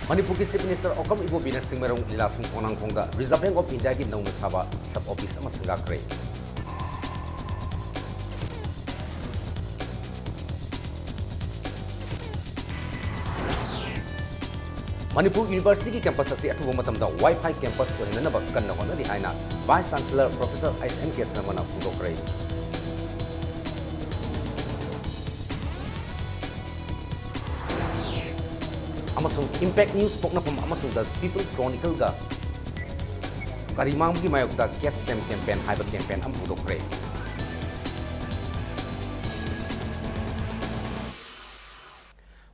Manipur ki Chief Minister Okam Ibobi na singmerong lilasing konang kongda Reserve Bank of India ki nauna saba sub office ama sangakre. Manipur University ki campus asi athuba matamda Wi-Fi campus ko hinanaba kanna honari haina Vice Chancellor Professor SNK Sarmana phudokre. Amasung Impact News pokna pam amasung the People Chronicle ga karimang ki mayok da Get STEM campaign haiba campaign am phudokre.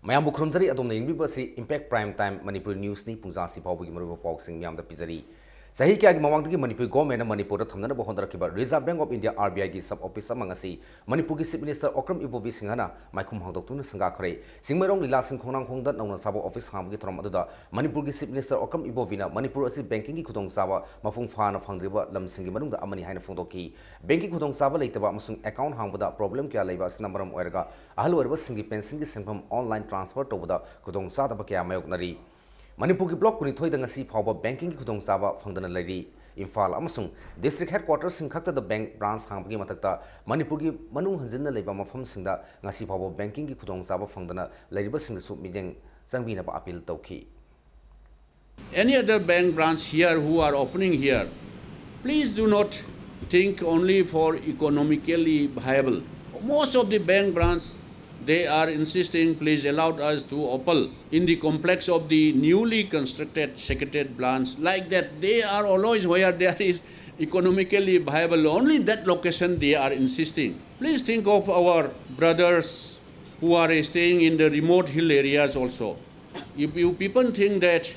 Mayam bukhurumjari adom na yingbi basi Impact Prime Time Manipur News ni pungja si pawbi maruba pawk sing miyam da pizari. Sahi kya ki mawang ki Manipur government na Manipur da thamna na bahon rakiba Reserve Bank of India RBI ki sub office amang asi Manipur ki Chief Minister Okram Ibobi Singhana maikhum hangdok tuna sangga khare singmerong lila sing khonang khongda nauna sabo office ham ki thoram aduda Manipur ki Chief Minister Okram Ibobi na Manipur asi banking ki khudong saba mafung phana phangriba lam singi manung da amani haina phongdoki banking khudong saba leitaba amasung account hangbuda problem kya leiba sinamaram oirga ahal oirba singi pension ki sengpham online transfer tobada khudong sada ba kya mayok nari Manipur ki block kuni thoida ngasi phawba banking ki khudong saba phangdana lairi Imphal amasung district headquarters singkhakta the bank branch hangpagi matakta Manipur ki manung hanjinna leiba mafam singda ngasi phawba banking ki khudong saba phangdana lairiba singsu mideng changbina ba appeal tawki. Any other bank branch here who are opening here, please do not think only for economically viable. Most of the bank branch, they are insisting, please allow us to open in the complex of the newly constructed secretariat branch. Like that, they are always where there is economically viable. Only that location they are insisting. Please think of our brothers who are staying in the remote hill areas also. If you people think that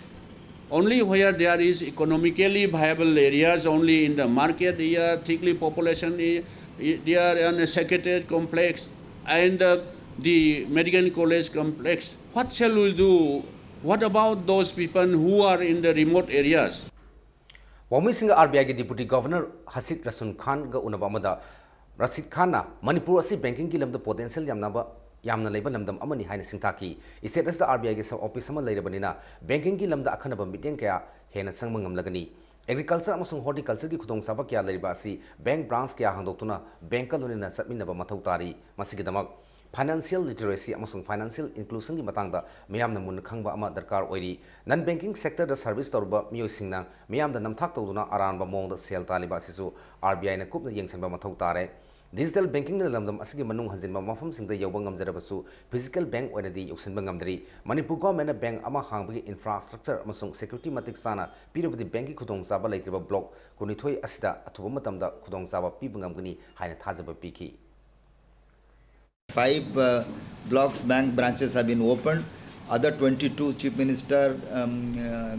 only where there is economically viable areas, only in the market area, thickly population there, and a secretariat complex, and the medical college complex. What shall we do? What about those people who are in the remote areas? Wami Singh RBI ki Deputy Governor Hasid Rasun Khan ga unaba amada Rasid Khan na Manipur asi banking ki lamda potential yamna leiba lamdam amani haina singtaki iset as the RBI ki sub office ama leirabanina banking ki lamda akhanaba meeting kaya hena sangmang ngamlagani agriculture amasung horticulture ki khudong saba kya leiba asi bank branch kya hangdoktuna bank kalunina satminaba mathau tari masigidamak Financial literacy amasung financial inclusion ki matangda miyamna mun khangba ama darkar oiri non banking sector da service torba miyosingna miyamda namthak tawduna aranba mongda sel taliba sisu RBI na kupna yengsanba mathau tare digital banking na lamdam asigi manung hanjinba mafam singda yawba ngamjarabasu physical bank oina di yoksinba ngamdri Manipur government na bank ama hangbagi infrastructure amasung security matik sana pirabadi bank ki khudong saba leitriba block kunithoi asida athuba matamda khudong saba pibangamgani haina thajaba piki 5 blocks bank branches have been opened. Other 22 Chief Minister,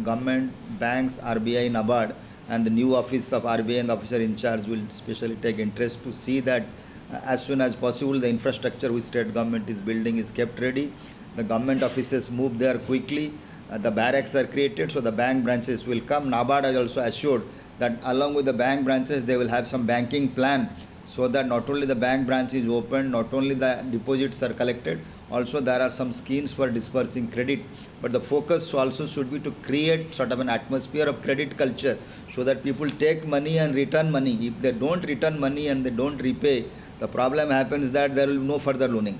government, banks, RBI, NABARD, and the new office of RBI and the officer in charge will specially take interest to see that as soon as possible the infrastructure which state government is building is kept ready. The government offices move there quickly. The barracks are created, so the bank branches will come. NABARD has also assured that along with the bank branches, they will have some banking plan, so that not only the bank branch is opened, not only the deposits are collected, also there are some schemes for dispersing credit. But the focus also should be to create sort of an atmosphere of credit culture, so that people take money and return money. If they don't return money and they don't repay, the problem happens that there will be no further loaning.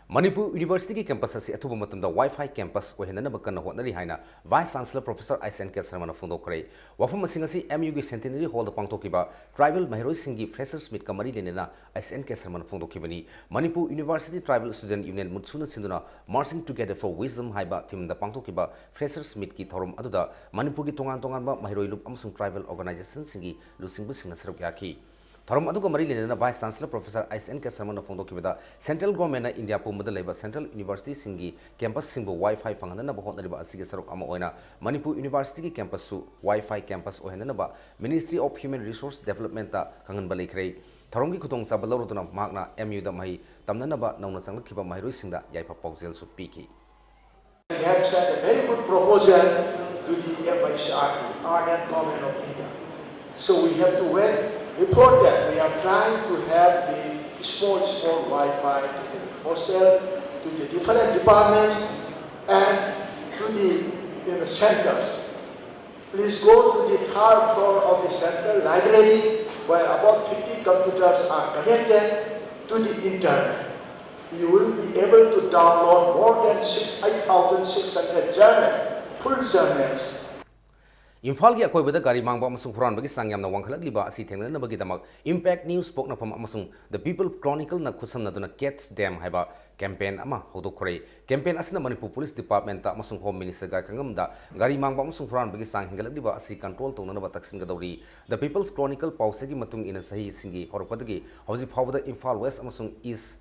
Manipur University ki campus asi athuba matamda Wi-Fi campus ohenana bakana hotnari haina Vice Chancellor Professor SNK Sarmana phondokre wafam asing asi MU ki Centenary Hall da pangthokiba Tribal Mahiroi Singhi Freshers Meet kamari lenena SNK Sarmana phondokibani Manipur University Tribal Student Union mutsuna sinduna Marching Together for Wisdom haiba theme da pangthokiba Freshers Meet ki thorum aduda Manipur ki tongan ba Mahiroi lup amasung tribal organization singi lusingbu singna saruk yaki Thorum aduga mari lenena Vice Chancellor Professor SNK Sarmana phondokibada Central Government na India pumada leba Central University singi campus singbu Wi-Fi fangana ba hotnariba asige saruk ama oina Manipur University ki campus su Wi-Fi campus ohenana ba Ministry of Human Resource Development ta kangan ba leikhrei Thorum ki khutong sa balawrutuna magna MU da mai tamnana ba nauna sangkhiba mahiroi singda yaipa paujel su piki We have sent a very good proposal to the MHRD, Ardent Government of India. So we have to wait. Before that, we are trying to have the small Wi-Fi to the hostel, to the different departments, and to the centers. Please go to the third floor of the center library where about 50 computers are connected to the internet. You will be able to download more than 8,600 full journals. Imphal gi akoi bada gari mangba amasung huran bagi sang yamna wangkhalakliba asi thengnanabagi damak Impact News poknafam amasung The People Chronicle na khusamna duna Cats Dam haiba campaign ama hodokkhore. Campaign asina Manipur Police Department ta amasung Home Minister ga kangamda gari mangba amasung huran bagi sang hingalakliba asi control tonanaba taksingadawri. The People's Chronicle pausegi matung ina sahi singi horokpadagi hauji phawda Imphal West amasung East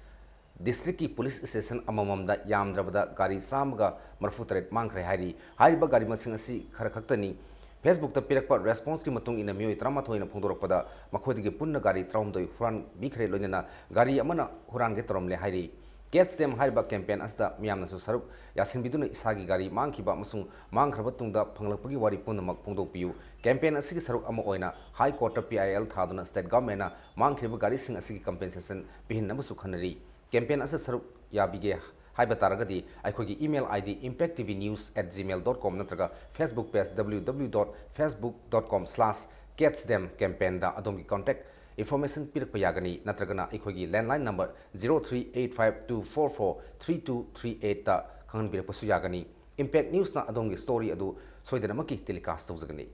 District ki police station amamamda yamdrabada gari samga marfutaret mangkhre hairi haiba gari masing asi khara khaktani Facebook ta pirakpa response ki matung ina mioi 13 na phongdorakpada makhoidigi punna gari 3 huran bikhre loinana gari amana huran ge toromle hairi Cats Dam haiba campaign asta miyamna su saruk yasin biduna isagi gari mangkhiba amasung mangkhraba tungda phanglakpagi wari punamak phongdokpiu campaign asigi saruk ama oina High Court ta PIL thaduna state government na mangkhriba gari sing asigi compensation pihinna su khanari campaign asa saruk yabige haiba taragadi aikhogi email id impacttvnews@gmail.com natraga Facebook page www.facebook.com/catsdam campaign da adomgi contact information pirakpa yagani natragana aikhogi landline number 0385244323 ta khangan pirakpa su yagani Impact News na adomgi story adu soidanamaki telecast tawjagani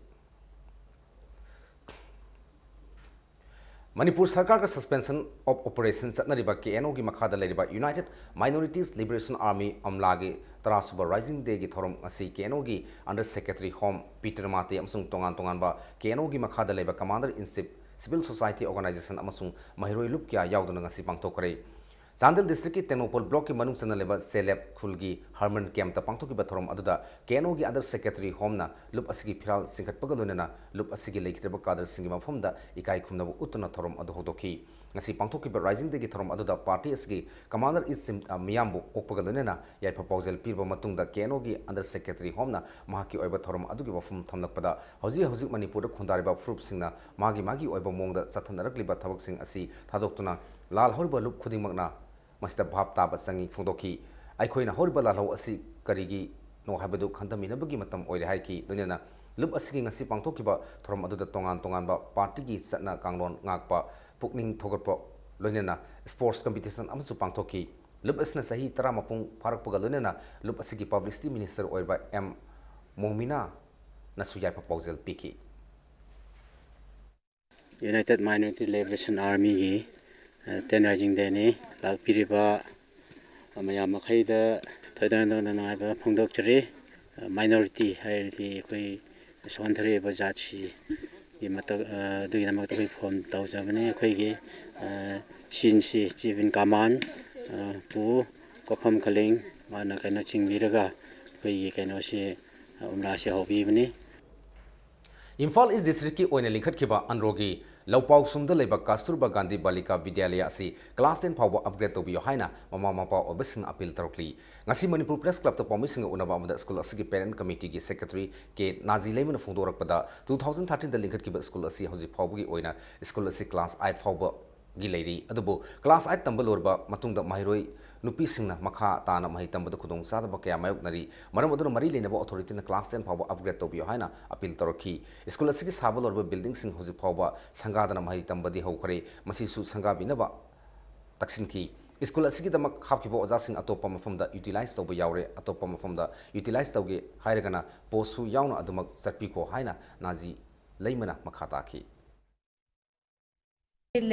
Manipur Sarkar ka suspension of operations satnariba KNO gi makhada leriba United Minorities Liberation Army amlagi tarasuba rising day gi thorom asi KNO gi Under Secretary Home Peter Mate amsung tongan ba KNO gi makhada leba Commander in Chief Civil Society Organization amasung mahiroi lup kya yauduna ngasi pangthokre Chandel District ki Tenopol Block ki manung chana leba Selep Khulgi Harman Camp ta pangthoki ba thorom aduda KNO gi Under Secretary Home na lup asigi phiral singkhat pagalonena lup asigi leikiteba kadar singi mafamda ikai khumnabu utna thorom adu hodoki ngasi pangthoki ba rising day gi thorom aduda party asigi Commander is miyambu okpagalonena yai proposal pirba matungda KNO gi Under Secretary Home na mahaki oiba thorom adugi wafum thamnakpada hauji Manipur da khundariba frup singna magi oiba mongda sathandarakliba thabak sing asi thadoktuna lal horiba lup khudingmakna Masta bhab taba sangi phongdoki aikhoina horiba lalho asi karigi no habadu khandaminabagi matam oire haiki dunena lup asigi ngasi pangthokiba thorom aduda tongan ba party gi satna kanglon ngakpa pukning thogarpa loinena sports competition amsu pangthoki lup asna sahi 10 mapung pharakpaga loinena lup asigi publicity minister oiba M Momina nasuyai proposal piki United Minority Liberation Army gi 10 rising day ni lakpiriba mayam makhaida thoidana naiba phongdokchri minority hairi koi sonthare ba jachi gi matak dugina matak phom tawjabani khoi gi sinsi chief in command pu kopham khaling mana kaino chingbiraga khoi gi kaino se umla se hobi bani Imphal East District ki oina lingkhat khiba anrogi Laupau sumda leba Kasturba Gandhi Balika Vidyalaya asi class 10 phawba upgrade to biyo haina mama mapa obesing appeal tarokli ngasi Manipur Press Club ta promising unaba amada school asigi parent committee gi secretary ke Nazi Lemon phongdorakpada 2013 da lingkhat kiba school asi hoji phawbugi oina school asi class 8 phawba gi leiri adubu class 8 tambal orba matungda mahiroi nupi singna makha tana mahi tambada khudong sada bakya mayuk nari maram aduna mari lenaba authority na class 10 phawba upgrade to biyo haina appeal tarokhi school asigi sabal orba building sing hoji phawba sangadana mahi tambadi hokare masisu sangabinaba taksinki school asigi damak khapkibo oja sing atopa mafamda utilize toba yaure atopa mafamda utilize toge hairagana posu yauna adumak satpiko haina nazi leimana makhata ki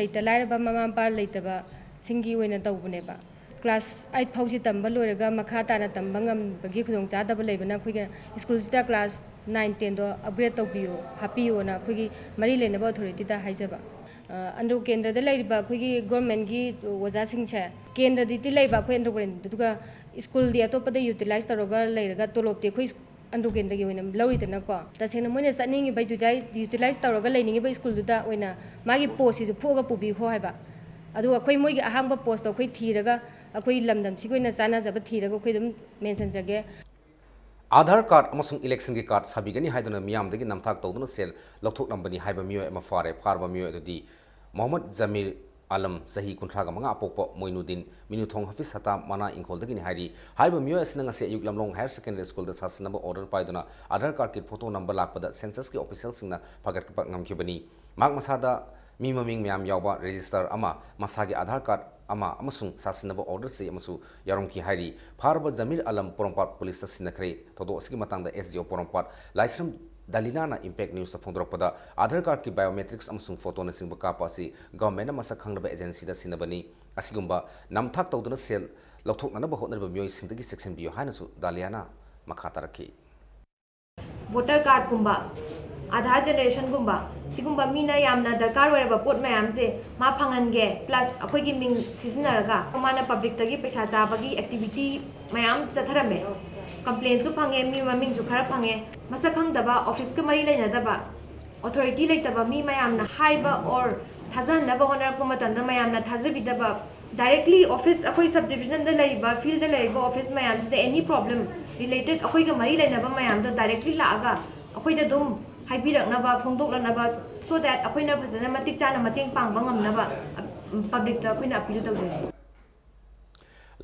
leita lairaba mama par leitaba singi oina tawbuneba class 8 phausi tamba loiraga makha tana tamba ngam bagi khudong chadaba leibana khoiga school sita class 9 10 do upgrade tawbiyo happio na khoigi mari lenaba authority da haijaba andu kendra da laiba khoigi government gi waja singche kendra di ti laiba khoi andu koren duga school di atopa da utilize taroga leiraga tolop te khoi andu kendra gi oina lauri tana ko ta sena moine saningi bai jujai utilize taroga leiningi ba school du da oina magi post si phoga pubi kho haiba adu khoi moi gi ahamba post to khoi thiraga akhoi lamdam chikoina chana jaba thiraga khoi dum mention jage Aadhaar card amasung election gi card sabigani haiduna miyam dagi namthak tawduna sel lokthok nambani haiba miyo ema farba miyo adudi Mohammad Zamir आलम सही कुंथ्रागा मंगा अपोप मोइनुद्दीन मिनुथोंग हफिज हता मना इंखोलदगिनी हाइरी हाइबा मियो असना ngasi ayuk lamlong higher secondary school da sasinaba order paiduna आधार card की photo number लापदा census की official सिंगना फगटपा ngamkibani mak masada mi maming myam yawba register ama masagi Aadhaar card ama amasung sasinaba order se amasu yarom ki hairi farba zamir alam porompat police sinakre todo asigi matangda SDO porompat laisram Dalina Impact News of Fondropada, Aadhaar Card ki biometrics amsung photo na singba kapasi, government na masak hangnaba agency da sinabani, asigumba namthak tawduna sel lauthok na bahot na myoy singdagi section bio hainasu Daliana makhataraki. Voter card kumba, Aadhaar generation kumba, sigumba mina yamna darkar wareba pot mayam se ma phangange plus akhoi gi ming sisinaraga mana public tagi paisa chabagi activity mayam chatharame. Complaint su phange mi maming su khara phange masa khangdaba office ka mari leina daba authority leitaba mi mayamna haiba or thajan na ba honor ko matanda mayamna thajabi daba directly office akhoi subdivision da laiba field da laiba office mayam de any problem related akhoi ga mari leina ba mayam da directly la aga akhoi da dum haibirak na ba phongdok la na ba so that akhoi na phajana matik chana mating pangba ngam na ba public ta akhoi na appeal tawjai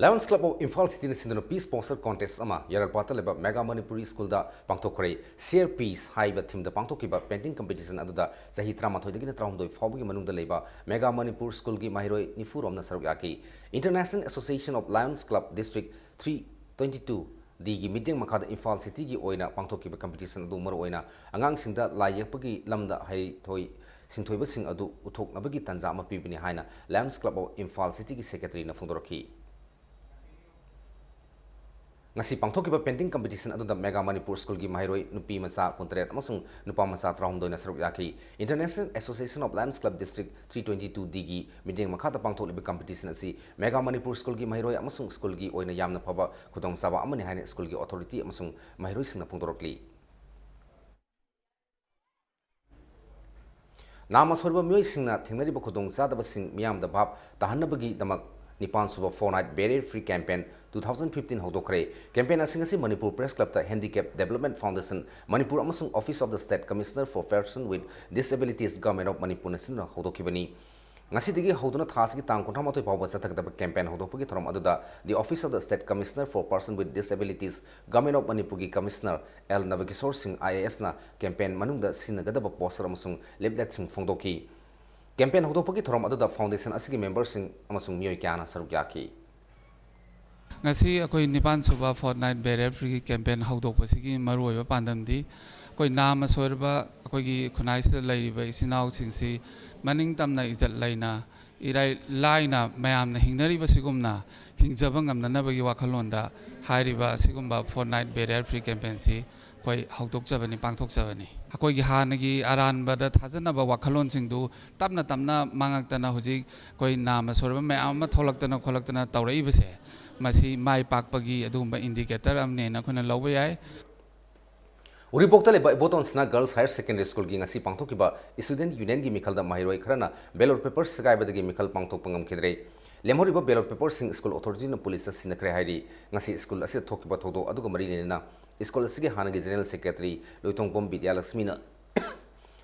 Lions Club of Imphal City na sindano peace sponsor contest ama yaralpata leba Mega Manipuri School da pangthokre share peace haiba theme da pangthokiba painting competition aduda sahi 38 dagina 32 fawgi manungda leba Mega Manipur School gi mahiroi nifurom na saruk yaki International Association of Lions Club District 322 digi meeting makada Imphal City gi oina pangthokiba competition adu mar oina angang singda layekpagi lamda hai thoi singthoiba sing adu uthok nabagi tanja ma pibini haina Lions Club of Imphal City gi secretary na phongdoraki ngasi pangthokiba painting competition aduda Mega Manipur School gi mahiroi nupi masa kontret amasung nupa masa 32 na saruk yaki International Association of Lions Club District 322 digi meeting makhata pangtholiba competition asi Mega Manipur School gi mahiroi amasung school gi oina yamna phaba khudong saba amani haina school gi authority amasung mahiroi singna phongdorokli nama sorba myoi singna thengnariba khudong sadaba sing miyam da bhab tahanabagi damak Nipan Suba 4-night barrier free campaign 2015 hodokre campaign asingasi Manipur Press Club ta Handicap Development Foundation Manipur amasung Office of the State Commissioner for Persons with Disabilities Government of Manipur nasin hodokibani ngasi digi hoduna thasgi tang kontra matoi pawba sathakda campaign hodopagi thorom aduda the Office of the State Commissioner for Persons with Disabilities Government of Manipur gi Commissioner L Navakishore Singh IAS na campaign manungda sinagadaba poster amasung leaflet sing phongdoki campaign hodopagi thorom aduda foundation asigi members sing amasung miyoi kyana saruk yaki ngasi akoi nipan suba fortnight barrier free campaign hodopasigi maruoiba pandamdi akoi nama soirba akoi gi khunai se lairiba isinau singsi maning tamna izat laina irai laina mayamna hingnariba sigumna hingjaba ngamnanabagi wakhalonda hairiba sigumba fortnight barrier free campaign si koi hodokjabani pangthokjabani akoi gi hanagi aranbada thajanaba wakhalon singdu tamna tamna mangaktana hoji koi nama soirba mayam tholaktana kholaktana tawraibase masi mai pakpagi adumba indicator amne na khona lawba yai Uripokta leba Botonsna Girls Higher Secondary School gi ngasi pangthokiba student union gi mikhalda mahiroi kharana ballot papers sagaibada gi mikhal pangthok pangam khidrei lemhoriba ballot papers sing school authority na police sinakre hairi ngasi school ase thokiba thodo aduga mari lena school asigi hanagi general secretary Loitongpom Bidya Lakshmi na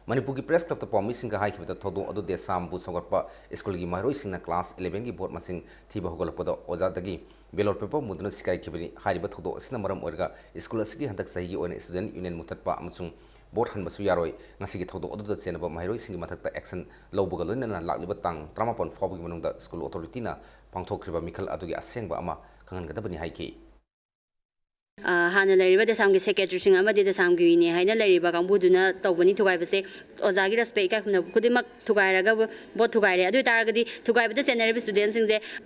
Manipur ki Press Club ta Pomi Singh ka haikibata thodo adu desam bu sogorpa school gi mahiroi singna class 11 gi board masing thiba hogolapado ozadagi ballot paper muduna sikai khibani hariba thodo asina maram orga school asigi handak sahi gi oina student union mutatpa amasung board hanbasu yaroi ngasi gi thodo adu da chenaba mahiroi singi mathakta action lawbuga loina lakliba tang 34 fawbi manungda school authority na pangthokriba mikhal adugi asengba ama khangangadabani haiki Hana lariba de samgi secretary sing amadi de samgi ni haina lariba kambuduna tawbani thugai base ozagi respect ka khuna kudimak thugai raga bot thugai re adu taragadi thugai bada senior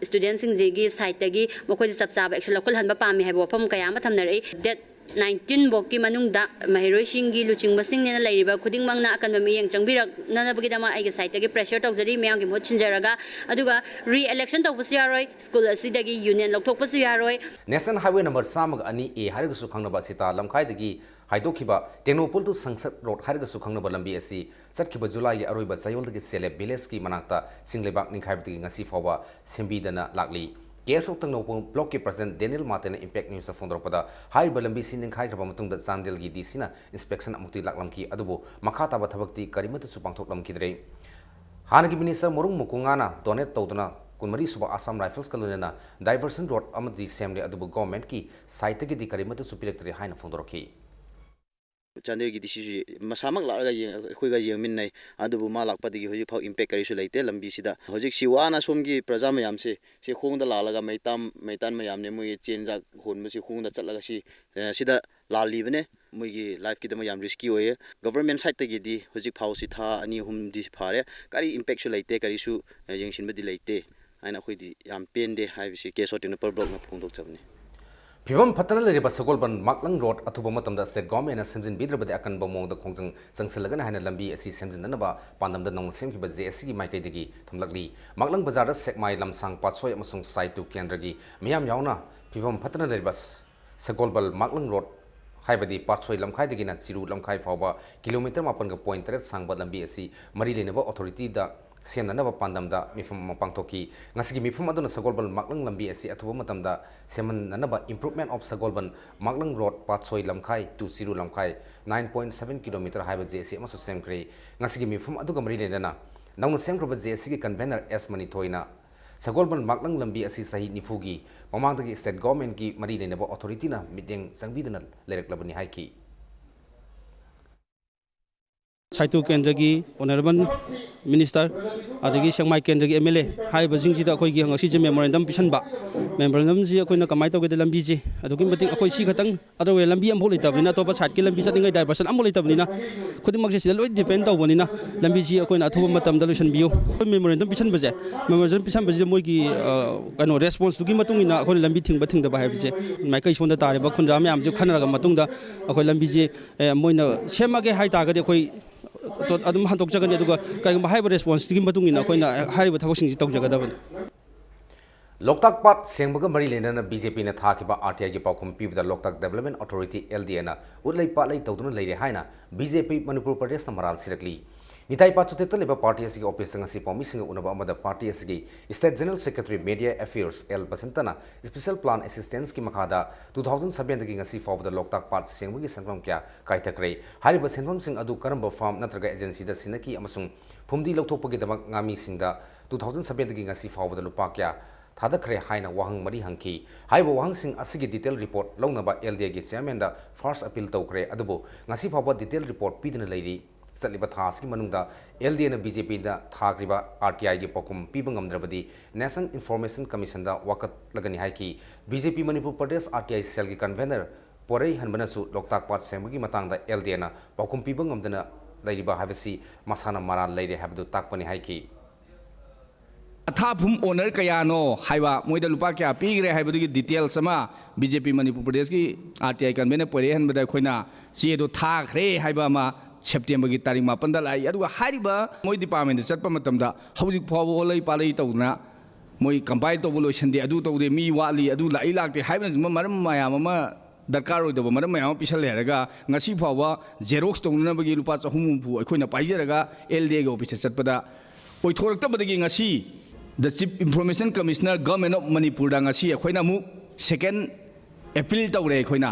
students sing je gi site tagi mokoi sapsaba action lokal hanba pami haibo pham kaya ma thamnari that 19 bokki manungda mahiroi singi luching basing ne lariba khuding mangna akan mi yang changbirak nanabagi dama ai ge site tagi pressure tawjari meyang gi mot chinjaraga aduga re election tawbusi yaroi school asidagi union lokthokpasu yaroi National Highway number samag ani a harigasu khangnaba sita lamkhai dagi haidokhiba Technopol to Sangsat Road harigasu khangnaba lambi asi satkhiba July gi aroiba sayol dagi sele village ki manakta singlebak ningkhai dagi ngasi fawa sembidana lakli Case of Technopol block ki president Daniel Martin Impact News of Fondropada high balambi sin khai kraba matung da Chandel gi disina inspection amukti laklamki adubo makhata ba thabakti karimatu su pangthok lamki dre हानगी minister मोरुंग मुकुंगाना donate तौदना कुनमरी सुबह Assam rifles का लोनेना diversion road अमदी सेमले अदुबु गवर्नमेंट की साइट की करीमत सुपिरक्तरी हाइन फोंदोरखी Chandri की दिसी मसामक लागा खुगा यमिन नै अदुबु मा लाकपदि होजि फाउ इम्पैक्ट करिसु लेते लंबी सिदा होजिक सिवाना सोमगी प्रजा मयाम से खोंगदा लालागा मैतान मयाम ने मुई चेंजा होनबसि खोंगदा चलगा सिदा लालीबने मुई लाइफ की दम याम रिस्की होए गवर्नमेंट साइड तगिदि होजिक फाउ सि था अनि हुम दि फारे करी इम्पैक्ट सु लेते करिसु यंगसिनबदि लेते आइना खुइदि याम पेनदे हाइबिसि केस ओटिन पर ब्लॉक न फोंदोक चबने फिवम फतन लेरिबा सगोलबन माकलंग रोड अथुबा मतमदा स्टेट गवर्नमेंट सेमजिन बिद्रबदे अकनबा मोंगदा खोंजंग चंगसलगन हाइना लंबी असि सेमजिननबा पांदमदा नोंग सेमखिबा जेएससी की माइकैदगी थमलकली माकलंग बाजार सेकमाई लमसांग पाछोय अमसुंग साइटु केंद्रगी मियाम यावना फिवम फतन लेरिबा सगोलबल माकलंग रोड हाइबदी पाछोय लमखाइदगिना चिरु लमखाइ फावबा किलोमीटर 8.3 सांगबा लंबी असि मरी लेनबा अथॉरिटी दा सेमननबा पांदमदा मिफम पांगथोकी ngasi gi mifum aduna sagolban maklang lambi asi athuba matamda semananaba improvement of sagolban maklang road pathsoi lamkhai to siru lamkhai 9.7 km haiba jesi amasu semkre ngasi gi mifum aduga mari lenana nangna semkroba jesi gi convener s mani thoina sagolban maklang lambi asi sahi nifugi mamangdagi state government gi mari lenaba authority na mideng sangbidana lereklabani haiki Saitu Kendra ki Honorable Minister adagi Sangmai Kendra ki MLA hai bazing ji da koi gi ngasi je memorandum pisan ba memorandum ji koi na kamai tawge de lambi ji adugi mati koi si khatang adu we lambi ambo leitabni na to ba sat ki lambi chat ningai diversion ambo leitabni na khudimak je sida loi depend tawbani na lambi ji koi na athuba matam da solution biu memorandum pisan baje memorandum pisan baje moi gi kano response tu gi matung ina koi lambi thing da ba hai baje mai kai sonda tare ba khunja me am je khanara ga matung da koi lambi ji moi na semage hai ta ga de koi तो अदम हंतोक जगने दुगा काइगम HYBE response की मतुंगिना Koyna HYBE थबसिंग तौ जगदबन लोकताक पाट सेंबग मरी लेना BJP ने थाकिबा आरटीआई की पाखुम पीबदा लोकताक डेवलपमेंट अथॉरिटी एलडीए ना उलई पालई तौदुना लेरे हाइना बीजेपी मणिपुर प्रदेश मराल सिरकली निताई पाचुतेत लेबा पार्टी एसगी ऑफिस ngasi पॉमिसिंग उनबा अमदा पार्टी एसगी state general secretary media affairs L बसंतना स्पेशल प्लान असिस्टेंस की मखादा 2007 दगी ngasi फावदा लोकताक पाट सेंबगी संगम क्या काइथक्रे हारिबा सेंबम सिंग अदु करम फार्म नत्रगा एजेंसी दा सिनकी अमसुंग फुमदी लौथोपगी दमक ngami सिंगदा 2007 दगी ngasi फावदा लुपा क्या थादखरे हाइना वहंग मरी हंकी हाइबा वहंग सिंग असगी डिटेल रिपोर्ट लौनबा एलडीए की चेयरमैन दा फर्स्ट अपील तौखरे अदुबो ngasi फावबा डिटेल रिपोर्ट पीदना लेरी चलिबा थास की मनुंगदा एलडीए ने बीजेपी दा थाग्रिबा आरटीआई की पकुम पीबंगमद्रबदी नेशनल इंफॉर्मेशन कमीशन दा वकत लगनी है कि बीजेपी मणिपुर प्रदेश आरटीआई सेल की कन्वेनर पोरई हनबनसु लोकताक पाट सेमगी मतंगदा एलडीए ना पकुम पीबंगमदना लेरिबा हाबसी मसाना मारा लेरे हाबदु ताकपनी है कि अथाफुम ओनर कयानो हाइवा मोइदा लुपा क्या पीग्रे हाइबदुगी डिटेल्स अमा बीजेपी मणिपुर प्रदेश की आरटीआई कन्वेनर पोरई हनबदा खोइना चेदो थाखरे हाइबा मा सेप्टेम्बर की तारीख 5 लाई अदुगा हारिबा मोइ डिपार्टमेंट चटपा मतमदा हौजिक फावो लई पालई तौना मोइ कंपाइल तौबो लोइसंदे अदु तौदे मी वाली अदु लाई लाक्ते हाइबन मरम मयाम अमा दरकार ओइदबो मरम मयाम पिसल लेरगा ngasi फावबा जेरोक्स तौनबगी लुपा 300 अखोइना पाइजरगा एलडीए के ऑफिस चटपदा ओइथोरक्तबदगी ngasi the chief information commissioner government of Manipur दा ngasi अखोइना मु सेकेंड अपील तौरे अखोइना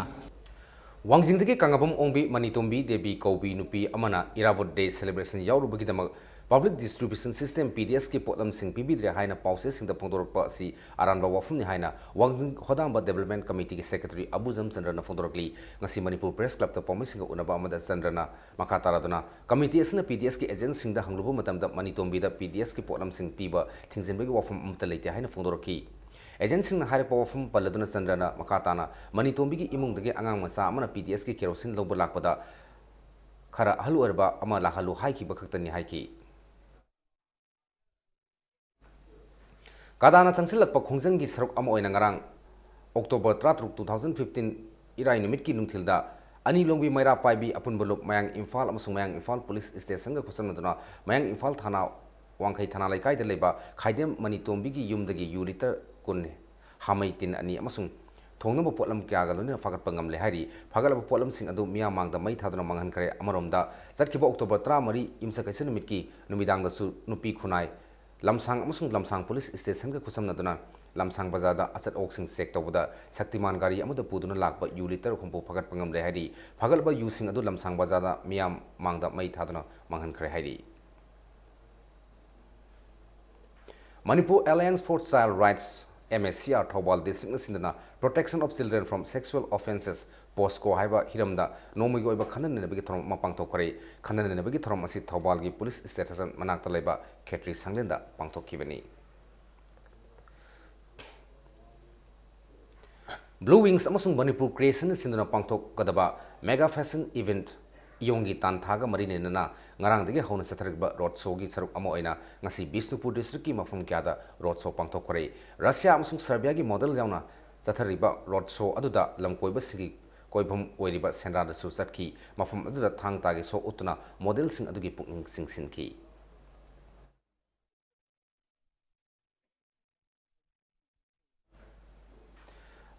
वांगजिंगदगी कांगाबम ओंबी मनितोंबी देवी कौबी नुपी अमना इरावत डे सेलिब्रेशन यावरुबगीदमक पब्लिक डिस्ट्रीब्यूशन सिस्टम पीडीएस की पोटलम सिंह पीबीद्रे हाइना पाउसे सिंह फोंदोरकपा असि अरानबा वाफुमनि हाइना वांगजिंग होदांबा डेवलपमेंट कमिटी की सेक्रेटरी अबुजम चंद्रना फोंदोरकली ngasi मणिपुर प्रेस क्लब ता पॉमिसिंग उनबा अमदा चंद्रना मखा तारादना कमिटी असना पीडीएस की एजेंट सिंह दा हंगलुबु मतमदा मनितोंबी दा पीडीएस की पोटलम सिंह पीबा थिंगजिनबगी वाफुम अमता लेते हाइना फोंदोरकी एजेंट सिंह हाइरपा वाफुम पल्लदुना चंद्रना मखाताना मनितोंबी की इमुंगदगे अंगांग मसा अमना पीडीएस की केरोसिन लौब लाकपदा खरा हलु अरबा अमा लाहलु हाइकी बखक्तनी हाइकी कादाना चंगसिलकपा खोंजंगी सरुक अमा ओइना ngarang October 13 2015 इराई निमित की नुंथिलदा अनि लोंबी मैरा पाइबी अपुनबलुप मयांग इम्फाल अमसुंग मयांग इम्फाल पुलिस स्टेशन गा खुसमदुना मयांग इम्फाल थाना वांखै थाना लेकाइदा लेबा खाइदेम मनितोंबी की युमदगी यू लिटर कुन हामै तिन अनि अमसुंग थोंगनबो पोटलम क्यागा लोने फागतपा ngamle हाइरी फागलबा पोटलम सिंग अदु मिया मांगदा मै थादुना मांगहनखरे अमरोमदा चटखिबा October 13 इमसा कैसे निमित की नुमिदांगदसु नुपी खुनाय लमसांग अमसुंग लमसांग पुलिस स्टेशन का खुसमनदुना लमसांग बाजारदा अचत ओक्सिंग चेक तौबदा शक्तिमान गाड़ी अमदा पुदुना लाकबा यू लिटर हुंपो फागतपा ngamle हाइरी फागलबा यू सिंग अदु लमसांग बाजारदा मिया मांगदा मै थादुना मांगहनखरे हाइरी Manipur Alliance for Child Rights MSCR Thobal District Sindana Protection of Children from Sexual Offences POSCO haiba hiramda nomi goiba khandan nebagi thorom mapang thokare khandan nebagi thorom asi Thobal gi police station manakta leba Khetri Sanglenda pangthokibani Blue Wings amasung Manipur Creation sindana pangthok kadaba mega fashion event Yongi Tanthaga Marine Nana, Narang de Hona Satarba, Road Sogi, Saruk Amoina, Nasi Bisnupur district Mafum Gada, Road So Pangtokore, Russia Amsung Serbiagi model Yana, Satariba, Road So Aduda, Lamkoiba Sigi, Koibum, Weriba, Sandra the Susatki, Mafum Aduda Tang Tagi So Utuna, model Sing Adugi Puking Sing Sinki.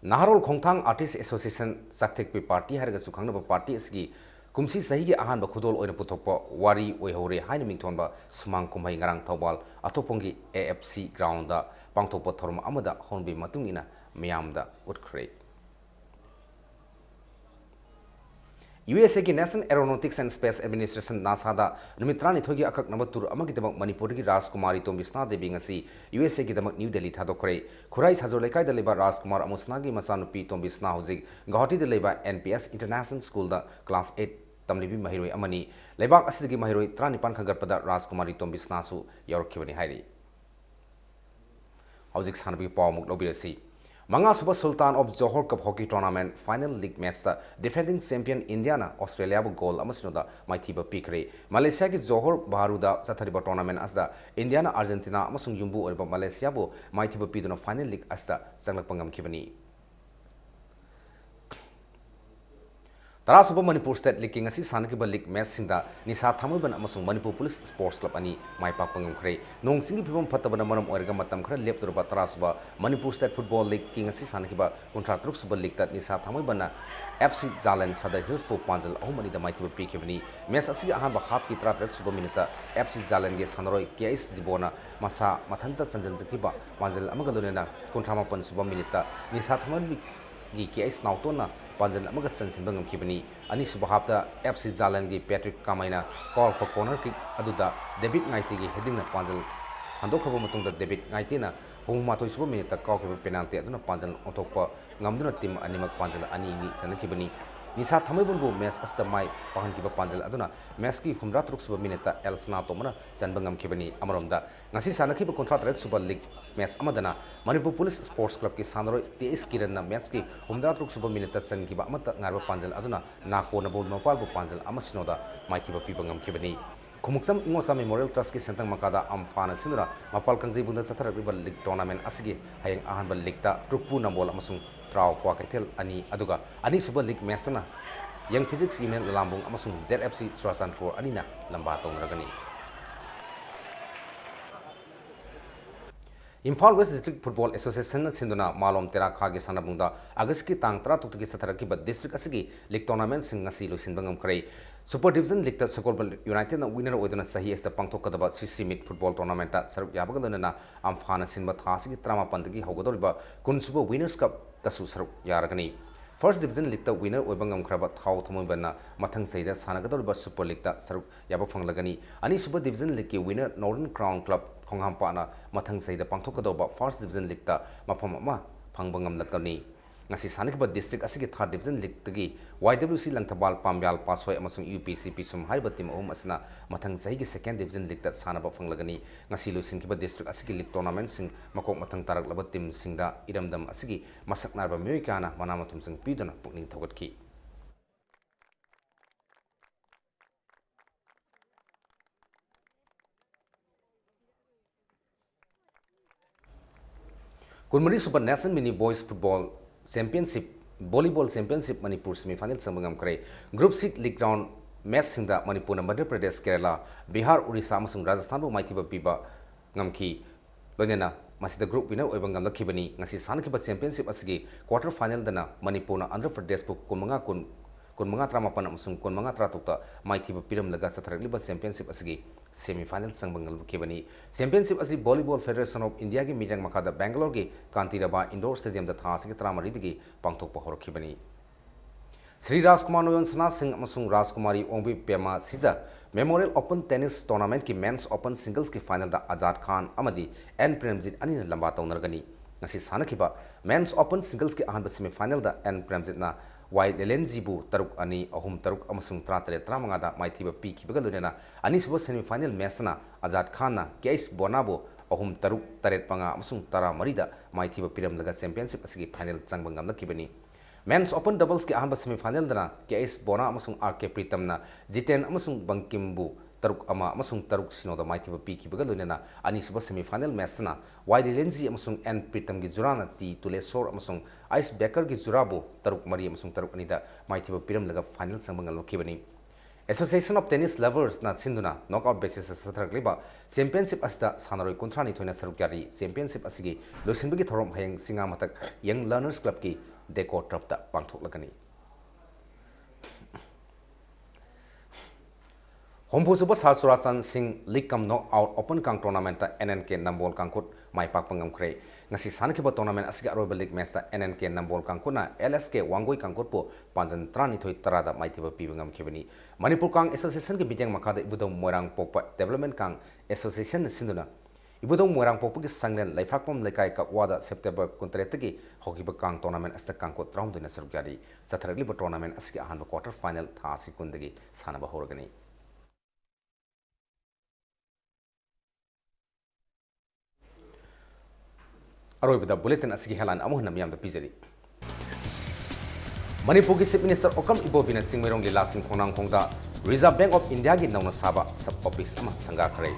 Naharol Kongtang Artist Association Saktekpi Party Harga Sukanga Party Ski. Kumsi sahi ahan ba khudol oina puthokpa wari oihore haina mingthonba sumang kumhai ngarang thawbal atopongi AFC ground da pangthokpa thorum amada honbi matungina miyamda utkhre USA ki National Aeronautics and Space Administration NASA da numitrani thogi akak namatur amagi demak Manipur gi Rajkumari Tombisna Devi ngasi USA ki demak New Delhi thadokre khurai sajor lekai da leba Rajkumar Amusna gi masanupi Tombisna hojik Guwahati da leba NPS International School da class 8 tamlibi mahiroi amani lebak asidagi mahiroi tranipan khagarpada Rajkumari Tombisna su yaurkhibani hairi hojik sanabi pawmuk lobirasi Manga Super Sultan of Johor Cup Hockey Tournament Final League match defending champion Indiana Australia goal amasinoda maithiba pikre Malaysia ki Johor Baharuda Sathariba tournament asda Indiana Argentina amasung yumbu oriba Malaysia bo maithiba piduna Final League asda sanglakpangam khibani Tarasuba Manipur State League ngasi sanakiba league match singda Nisa Thamoiban amasung Manipur Police Sports Club ani maipakpangam khre nongsingi phibam phatabana maram oirga matam khara lepturba Tarasuba Manipur State Football League king ngasi sanakiba kontratruk suba league ta Nisa Thamoibana FC Jalan Sadar Hills po panjal ahumani da maithiba pikibani match asi ahan ba half ki 33 suba minuta FC Jalan ge sanaroi KS Jibona masa mathanta chanjan jakiba panjal amaga lonena kontrama pan suba minuta Nisa Thamoibi gi KS Nautona Panjal amaga sansinbangam kibani ani subahapta FC Jalan gi Patrick Kamaina call for corner kick aduda David Ngaiti gi heading na Panjal handokhraba matungda David Ngaiti na hungmatoi suba minute call for penalty aduna Panjal otokpa ngamduna team animak Panjal ani ni sanakibani Nisa Thamoibunbu match astamai pahankiba Panjal aduna match ki 13 suba minute Elsna tomana sanbangam kibani amaromda ngasi sanakiba contract suba league match amadana Manipur Police Sports Club ki sanaroi TS Kiran na match ki 13 suba minute sankiba amata ngarba Panjal aduna nako na bol mapal bu Panjal amasinoda maikiba pibangam kibani Khumuksam Ingosa Memorial Trust ki sentang makada amfana sinura mapal kangjai bunda satharakiba league tournament asigi hayang ahanba league ta trukpu nambol amasung Trau Kwa Kaitel ani aduga ani suba league match na Young Physics Union Lambung amasung ZFC Churasanpur anina lamba tongragani Imphal West District Football Association sinduna malom tera khagi sanabungda August ki tang 13 ki satharakiba district asigi league tournament sing ngasi losinbangam krai Super Division League ta Sokolbal United na winner oidana sahi esta pangthokadaba CC Mid Football Tournament ta saruk yabagalana amphana sinba thasigi trama pandagi hogadolba kunsuba Winners Cup tasu saruk yaragani First Division League ta winner oibangam khraba thau thamoibana mathang saida sanagadolba Super League ta saruk yaba phanglagani ani Super Division League ki winner Northern Crown Club khonghampa na mathang saida pangthokadaba First Division League ta mapham ama phangbangam lakani ngasi sanakiba district asigi third division league tagi YWC Langthabal Pambyal Pasoi amasung UPC Pisum haiba team ahum asna mathang sahi gi second division league ta sanaba phanglagani ngasi losinkiba district asigi league tournament sing makok mathang tarak laba team singda iramdam asigi masak narba myoi kana manamathum sing pidana pukning thogatki Kunmari Super National Mini Boys Football Championship Volleyball Championship Manipur semi-final sambangam kare Group C League Round match singda Manipur na Madhya Pradesh Kerala Bihar Odisha amasung Rajasthan bu maithiba piba ngamki loinena masida group winner oibangam lakhibani ngasi sankiba championship asigi quarter final dana Manipur na Andhra Pradesh bu kunmanga tramapan amasung kunmanga tratukta maithiba piram laga satharakliba championship asigi semi final sangbangal khibani championship asi Volleyball Federation of India gi midang makada Bangalore gi Kantiraba Indoor Stadium da thasigi tramari digi pangthokpa horokhibani Sri Rajkumar Noyon Sana Singh amasung Rajkumari Ongbi Pema Siza Memorial Open Tennis Tournament ki Men's Open Singles ki final da Azad Khan amadi N Premjit ani na lamba taunargani ngasi sanakiba Men's Open Singles ki ahanba semi final da N Premjit na Wai Lelenjibu taruk ani ahum taruk amasung tratare tramanga da maithiba pi ki bagal lunena ani suba semi final match na Azad Khan na Case Bonabo ahum taruk taret panga amasung tara marida maithiba piram daga championship asigi final changbangam na kibani Men's Open Doubles ki ahanba semi final dana Case Bona amasung RK Pritam na Jiten amasung Bangkimbu taruk ama amasung taruk sinoda maithiba pi ki bagal lunena ani suba semi final match na Wai Lelenji amasung N Pritam gi jurana ti Tulesor amasung Ice Baker ki jurabo taruk mari amasung taruk anida maithiba piram daga final changbangam lo kibani Association of Tennis Lovers na sinduna knockout basis sathrakliba championship asta sanaroi kontrani thoina sarukyari championship asigi losinbagi thorom hayang singa matak Young Learners Club ki Deco Trapta Pangthok Lagani. Hompu Super Surasan Singh Likam Knockout Open Kang Tournament NNK Nambol Kangkut Mai Pak Pangam Kre. Ngasi Sanakiba Tournament Asiga Royal League Match NNK Nambol Kangkuna LSK Wangoi Kangkut Po Panjan Trani Thoi Tarada Maitiba Pibangam Kibani. Manipur Kang Association ki Bidang Makada Ibudong Moirang Popa Development Kang Association Sinduna. Ibudong Moirang Popu ki Sanglen Laifakpam Lekai Kakwada September Kuntretagi Hokiba Kang Tournament Asta Kangkut Round in Sarugari. Satraliba Tournament Asiga Hanba quarter final Thasi Kundagi Sanaba Horgani. Aroibada bulletin asigi helan amuh namiyam da pizari. Manipur ki Chief Minister Okam Ibovina Singmerong Lila Singh Khonang Khongda Reserve Bank of India ki nauna saba sub office ama sanga khare.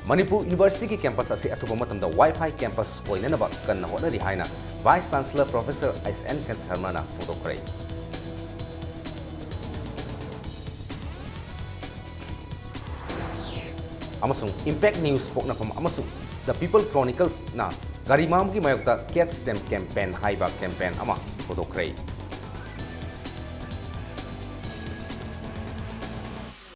Manipur University ki campus asi atuba matamda Wi-Fi campus oinanaba kanna honari haina Vice Chancellor Professor S.N. Sharma na photo khare. Amasung Impact News pokna pam amasung The People Chronicles na garimam ki mayokta Catch Them campaign haiba campaign ama photo khare.